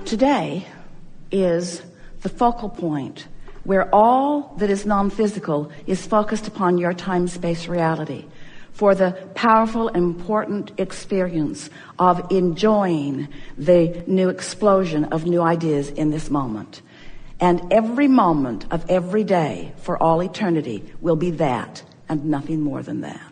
Today is the focal point where all that is non-physical is focused upon your time-space reality for the powerful, important experience of enjoying the new explosion of new ideas in this moment. And every moment of every day for all eternity will be that and nothing more than that.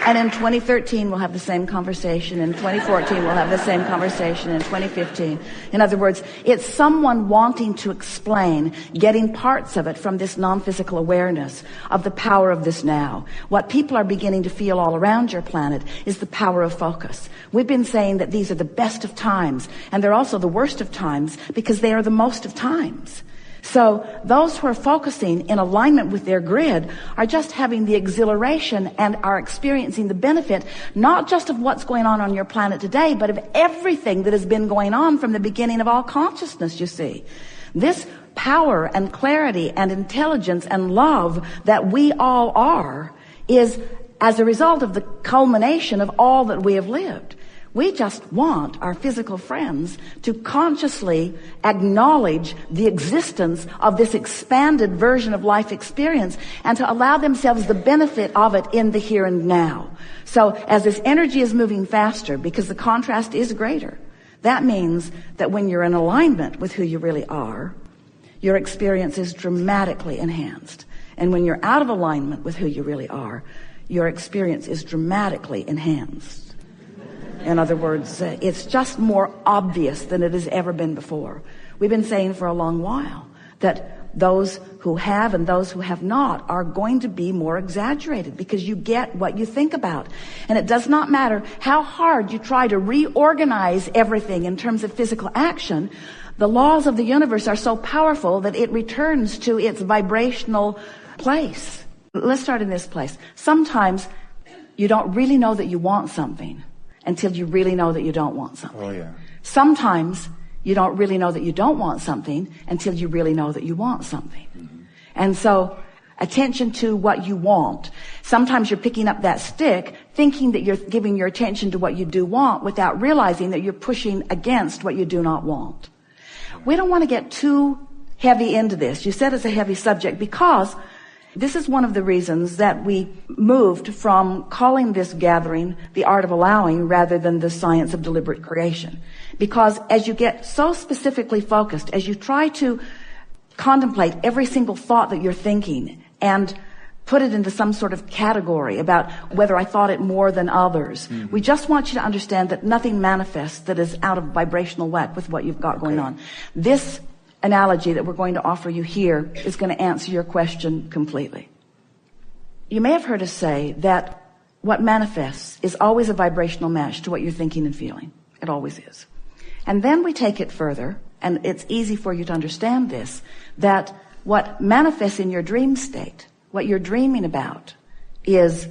And in 2013, we'll have the same conversation. In 2014, we'll have the same conversation. In 2015. In other words, it's someone wanting to explain, getting parts of it from this non-physical awareness of the power of this now. What people are beginning to feel all around your planet is the power of focus. We've been saying that these are the best of times, and they're also the worst of times because they are the most of times. So those who are focusing in alignment with their grid are just having the exhilaration and are experiencing the benefit, not just of what's going on your planet today, but of everything that has been going on from the beginning of all consciousness, you see. This power and clarity and intelligence and love that we all are is as a result of the culmination of all that we have lived. We just want our physical friends to consciously acknowledge the existence of this expanded version of life experience and to allow themselves the benefit of it in the here and now. So as this energy is moving faster, because the contrast is greater, that means that when you're in alignment with who you really are, your experience is dramatically enhanced. And when you're out of alignment with who you really are, your experience is dramatically enhanced. In other words, it's just more obvious than it has ever been before. We've been saying for a long while that those who have and those who have not are going to be more exaggerated because you get what you think about. And it does not matter how hard you try to reorganize everything in terms of physical action. The laws of the universe are so powerful that it returns to its vibrational place. Let's start in this place. Sometimes you don't really know that you want something until you really know that you don't want something. Oh, yeah. Sometimes you don't really know that you don't want something until you really know that you want something. Mm-hmm. And so attention to what you want. Sometimes you're picking up that stick thinking that you're giving your attention to what you do want without realizing that you're pushing against what you do not want. We don't want to get too heavy into this. You said it's a heavy subject because this is one of the reasons that we moved from calling this gathering the art of allowing rather than the science of deliberate creation. Because as you get so specifically focused, as you try to contemplate every single thought that you're thinking and put it into some sort of category about whether I thought it more than others, we just want you to understand that nothing manifests that is out of vibrational whack with what you've got going on. This analogy that we're going to offer you here is going to answer your question completely. You may have heard us say that what manifests is always a vibrational match to what you're thinking and feeling. It always is. And then we take it further, and it's easy for you to understand this, that what manifests in your dream state, what you're dreaming about, is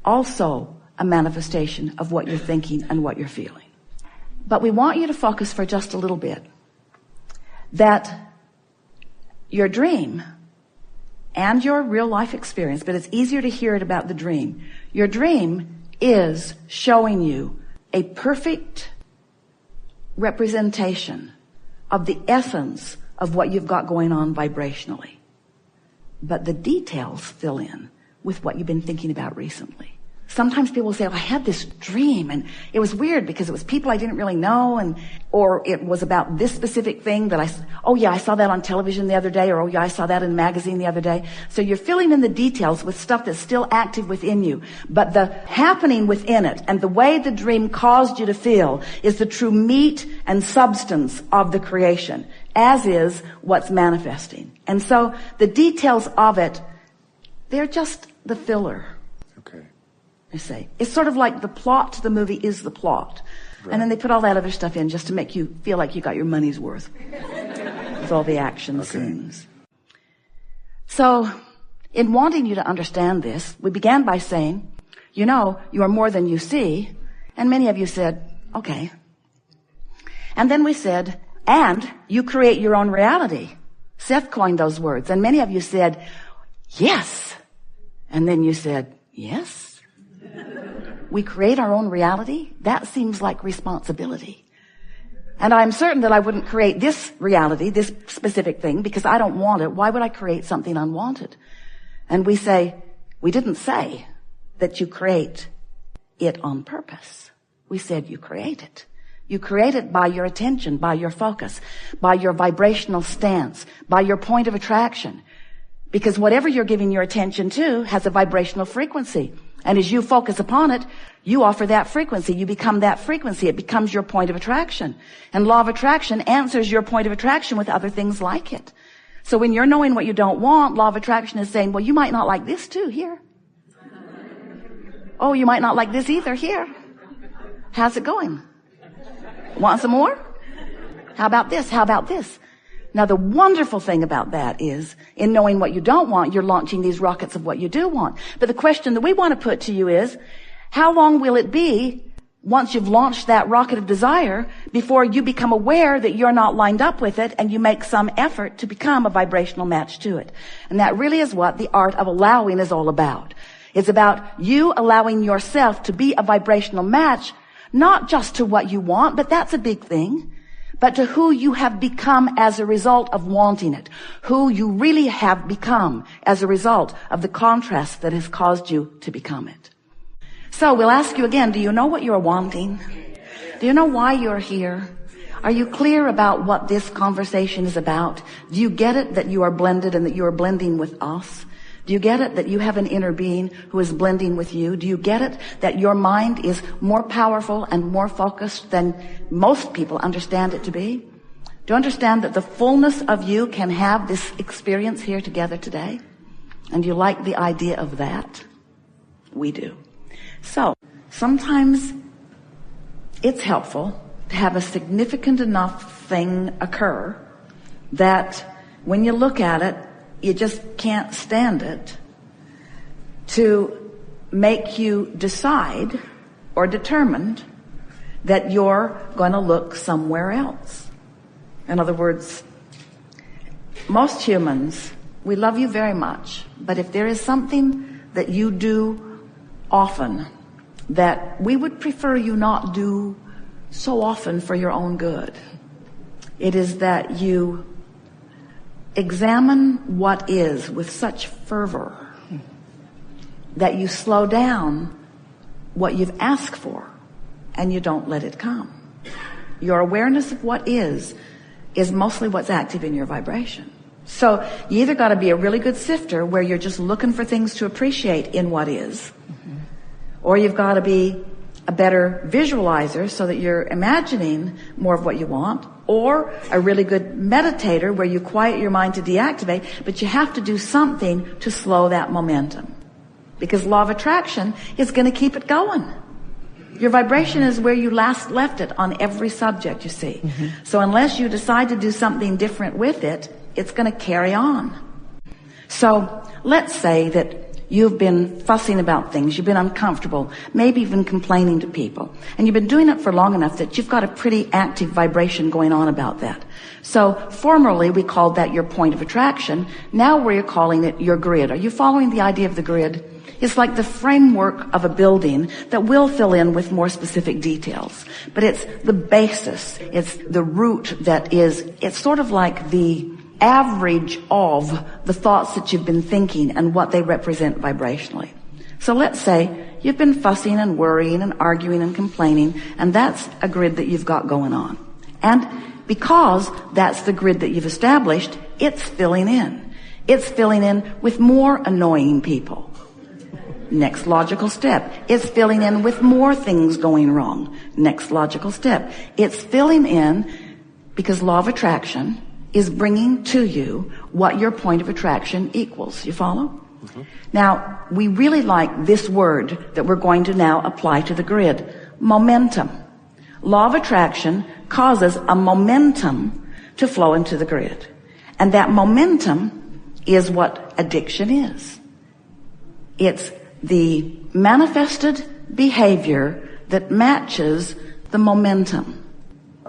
also a manifestation of what you're thinking and what you're feeling. But we want you to focus for just a little bit that your dream and your real life experience, but it's easier to hear it about the dream. Your dream is showing you a perfect representation of the essence of what you've got going on vibrationally. But the details fill in with what you've been thinking about recently. Sometimes people will say, I had this dream and it was weird because it was people I didn't really know, or it was about this specific thing that I saw that on television the other day, or I saw that in a magazine the other day. So you're filling in the details with stuff that's still active within you. But the happening within it and the way the dream caused you to feel is the true meat and substance of the creation, as is what's manifesting. And so the details of it, they're just the filler. I say. It's sort of like the plot to the movie is the plot. Right. And then they put all that other stuff in just to make you feel like you got your money's worth with all the action scenes. So in wanting you to understand this, we began by saying, you are more than you see. And many of you said, okay. And then we said, and you create your own reality. Seth coined those words. And many of you said, yes. And then you said, yes. We create our own reality? That seems like responsibility. And I'm certain that I wouldn't create this reality, this specific thing, because I don't want it. Why would I create something unwanted? And we say, we didn't say that you create it on purpose. We said you create it. You create it by your attention, by your focus, by your vibrational stance, by your point of attraction. Because whatever you're giving your attention to has a vibrational frequency. And as you focus upon it, you offer that frequency. You become that frequency. It becomes your point of attraction. And law of attraction answers your point of attraction with other things like it. So when you're knowing what you don't want, law of attraction is saying, well, you might not like this too, here. Oh, you might not like this either, here. How's it going? Want some more? How about this? How about this? Now, the wonderful thing about that is, in knowing what you don't want, you're launching these rockets of what you do want. But the question that we want to put to you is, how long will it be once you've launched that rocket of desire before you become aware that you're not lined up with it and you make some effort to become a vibrational match to it? And that really is what the art of allowing is all about. It's about you allowing yourself to be a vibrational match, not just to what you want, but that's a big thing, but to who you have become as a result of wanting it, who you really have become as a result of the contrast that has caused you to become it. So we'll ask you again, do you know what you're wanting? Do you know why you're here? Are you clear about what this conversation is about? Do you get it that you are blended and that you are blending with us? Do you get it that you have an inner being who is blending with you? Do you get it that your mind is more powerful and more focused than most people understand it to be? Do you understand that the fullness of you can have this experience here together today? And you like the idea of that? We do. So, sometimes it's helpful to have a significant enough thing occur that when you look at it, you just can't stand it, to make you decide or determined that you're going to look somewhere else. In other words, most humans, we love you very much, but if there is something that you do often that we would prefer you not do so often for your own good, it is that you examine what is with such fervor that you slow down what you've asked for and you don't let it come. Your awareness of what is mostly what's active in your vibration. So you either got to be a really good sifter where you're just looking for things to appreciate in what is, or you've got to be a better visualizer so that you're imagining more of what you want, or a really good meditator where you quiet your mind to deactivate, but you have to do something to slow that momentum. Because law of attraction is going to keep it going. Your vibration is where you last left it on every subject, you see. So unless you decide to do something different with it, it's going to carry on. So let's say that you've been fussing about things, you've been uncomfortable, maybe even complaining to people, and you've been doing it for long enough that you've got a pretty active vibration going on about that. So formerly we called that your point of attraction. Now we're calling it your grid. Are you following the idea of the grid? It's like the framework of a building that will fill in with more specific details. But it's the basis, it's the root that is, it's sort of like the average of the thoughts that you've been thinking and what they represent vibrationally. So let's say you've been fussing and worrying and arguing and complaining, and that's a grid that you've got going on. And because that's the grid that you've established, it's filling in. It's filling in with more annoying people. Next logical step. It's filling in with more things going wrong. Next logical step. It's filling in because law of attraction is bringing to you what your point of attraction equals. You follow? Now, we really like this word that we're going to now apply to the grid. Momentum. Law of attraction causes a momentum to flow into the grid. And that momentum is what addiction is. It's the manifested behavior that matches the momentum.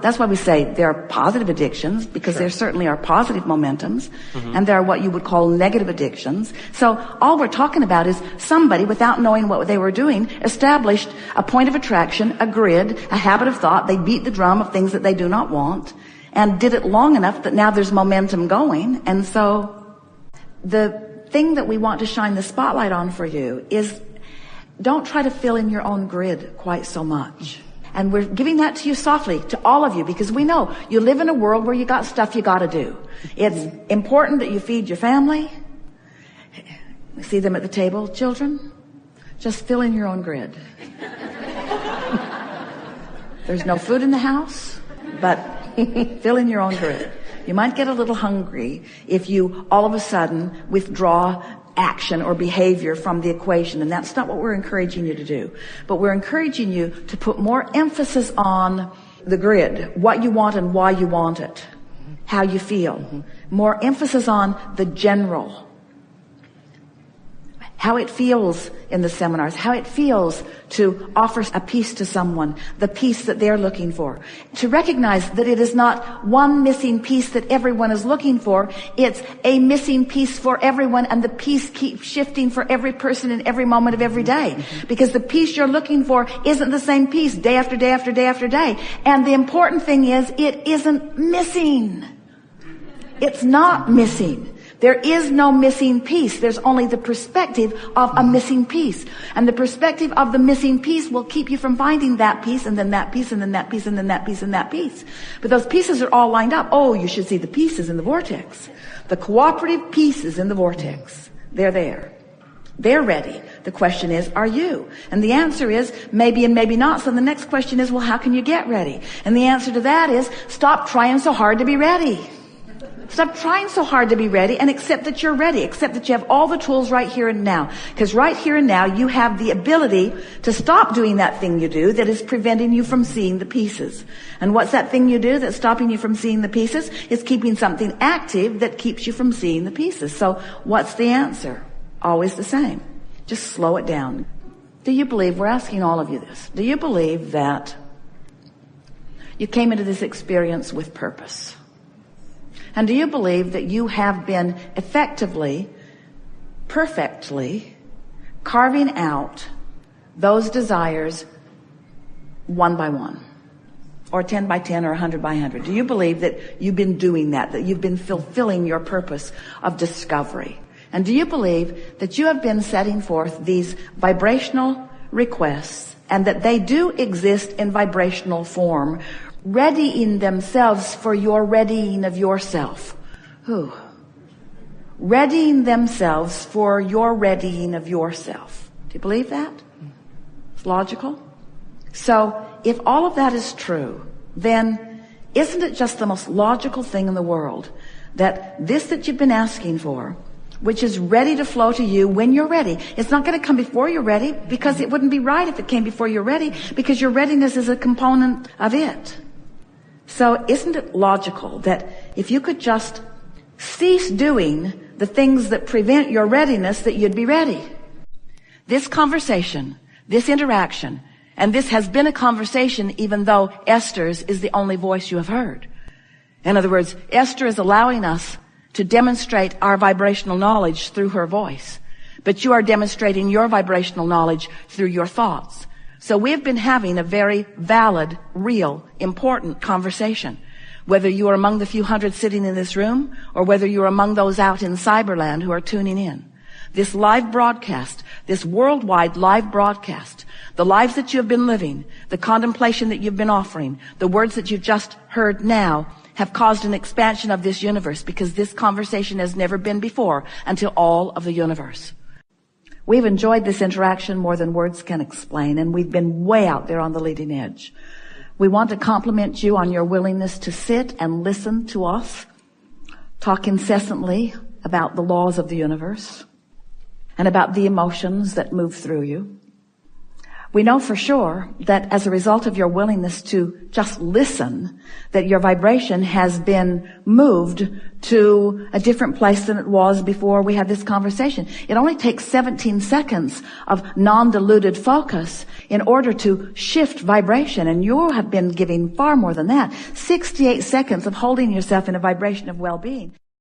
That's why we say there are positive addictions, because there certainly are positive momentums, and there are what you would call negative addictions. So all we're talking about is somebody, without knowing what they were doing, established a point of attraction, a grid, a habit of thought. They beat the drum of things that they do not want, and did it long enough that now there's momentum going. And so the thing that we want to shine the spotlight on for you is, don't try to fill in your own grid quite so much. And we're giving that to you softly, to all of you, because we know you live in a world where you got stuff you got to do. It's important that you feed your family. See them at the table, children? Just fill in your own grid. There's no food in the house, but fill in your own grid. You might get a little hungry if you all of a sudden withdraw action or behavior from the equation, and that's not what we're encouraging you to do. But we're encouraging you to put more emphasis on the grid, what you want and why you want it, how you feel. More emphasis on the general, how it feels in the seminars, how it feels to offer a piece to someone, the piece that they're looking for. To recognize that it is not one missing piece that everyone is looking for, it's a missing piece for everyone, and the piece keeps shifting for every person in every moment of every day. Because the piece you're looking for isn't the same piece day after day after day after day. And the important thing is, it isn't missing. It's not missing. There is no missing piece. There's only the perspective of a missing piece. And the perspective of the missing piece will keep you from finding that piece, and then that piece, and then that piece, and then that piece, and that piece. But those pieces are all lined up. Oh, you should see the pieces in the vortex. The cooperative pieces in the vortex. They're there. They're ready. The question is, are you? And the answer is maybe and maybe not. So the next question is, well, how can you get ready? And the answer to that is, stop trying so hard to be ready. Stop trying so hard to be ready, and accept that you're ready. Accept that you have all the tools right here and now. Because right here and now, you have the ability to stop doing that thing you do that is preventing you from seeing the pieces. And what's that thing you do that's stopping you from seeing the pieces? It's keeping something active that keeps you from seeing the pieces. So what's the answer? Always the same. Just slow it down. Do you believe, we're asking all of you this, do you believe that you came into this experience with purpose? And do you believe that you have been effectively, perfectly carving out those desires one by one, or 10 by 10, or 100 by 100? Do you believe that you've been doing that you've been fulfilling your purpose of discovery? And do you believe that you have been setting forth these vibrational requests, and that they do exist in vibrational form, readying themselves for your readying of yourself? Readying themselves for your readying of yourself. Do you believe that? It's logical. So if all of that is true, then isn't it just the most logical thing in the world that this that you've been asking for, which is ready to flow to you when you're ready, it's not going to come before you're ready, because it wouldn't be right if it came before you're ready, because your readiness is a component of it. So isn't it logical that if you could just cease doing the things that prevent your readiness, that you'd be ready? This conversation, this interaction, and this has been a conversation even though Esther's is the only voice you have heard. In other words, Esther is allowing us to demonstrate our vibrational knowledge through her voice. But you are demonstrating your vibrational knowledge through your thoughts. So we've been having a very valid, real, important conversation. Whether you are among the few hundred sitting in this room, or whether you're among those out in Cyberland who are tuning in. This live broadcast, this worldwide live broadcast, the lives that you have been living, the contemplation that you've been offering, the words that you've just heard now, have caused an expansion of this universe, because this conversation has never been before until all of the universe. We've enjoyed this interaction more than words can explain, and we've been way out there on the leading edge. We want to compliment you on your willingness to sit and listen to us talk incessantly about the laws of the universe and about the emotions that move through you. We know for sure that as a result of your willingness to just listen, that your vibration has been moved to a different place than it was before we had this conversation. It only takes 17 seconds of non-diluted focus in order to shift vibration, and you have been giving far more than that. 68 seconds of holding yourself in a vibration of well-being.